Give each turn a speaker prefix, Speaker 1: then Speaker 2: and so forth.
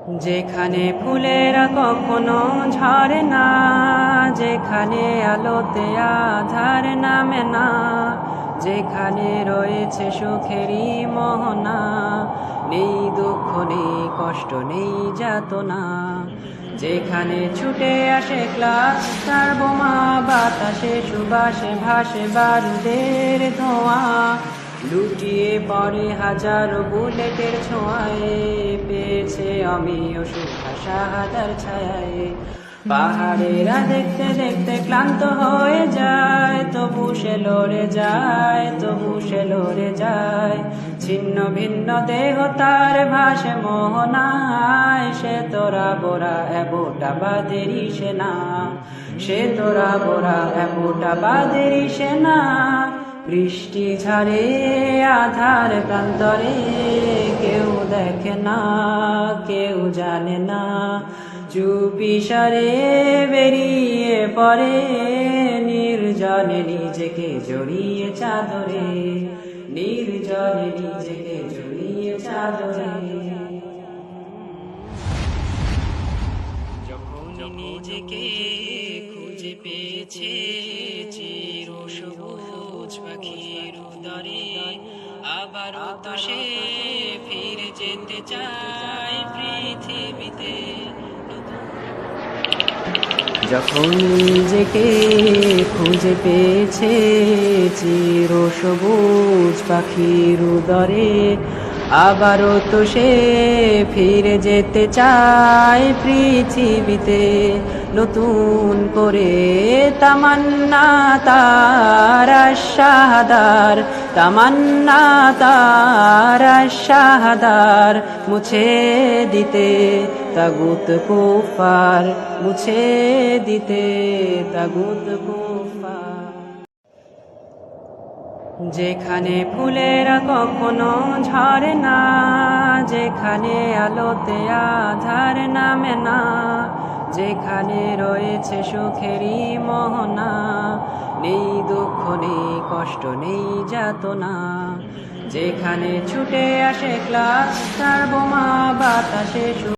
Speaker 1: যেখানে ফুলেরা কখনো ঝরে না, যেখানে আলোতে আধার নামে না, যেখানে রয়েছে সুখেরই মোহনা, নেই দুঃখ নেই কষ্ট নেই যাতনা, যেখানে ছুটে আসে ক্লাস তার বোমা, বাতাসে সুবাসে ভাসে বারুদের ধোঁয়া, লুটিয়ে পড়ে হাজারো বুলেটের ছোঁয়ায়, পেয়েছে আমিও সুখা শাহাদার ছায়ায়। পাহাড়েরা দেখতে দেখতে ক্লান্ত হয়ে যায়, তবু সে লড়ে যায়, তবু সে লড়ে যায়। ছিন্ন ভিন্ন দেহ তার ভাসে মোহনায়, সে তোরা বোরা এবুটা বাদেরই সেনা, সে তোরা বোরা এবুটা বাদেরই সেনা। বৃষ্টি ঝরে আধার প্রান্তরে, কেউ দেখে না কেউ জানে না, চুপি সারে বেরিয়ে পড়ে নির্জনে নিজেকে জড়িয়ে চাদরে, নির্জনে নিজেকে জড়িয়ে চাদরে। যখন নিজেকে খুঁজে পেয়েছে চির সবুজ পাখির উদরে, আবারও তো সে ফিরে যেতে চায় পৃথিবীতে। যখন নিজেকে খুঁজে পেয়েছে চির সবুজ পাখির উদরে, আবারও তো সে ফিরে যেতে চায় পৃথিবীতে। নতুন করে তামান্না তার শাহাদার, তামান্না তার শাহাদার, মুছে দিতে তাগুত কুফার, মুছে দিতে তাগুত কুফার। যেখানে ফুলেরা কখনো ঝরে না, যেখানে আলোতে আধার নামে না, যেখানে রয়েছে সুখেরই মোহনা, নেই দুঃখ নেই কষ্ট নেই যাতনা, যেখানে ছুটে আসে ক্লাস তার বোমা, বাতাসে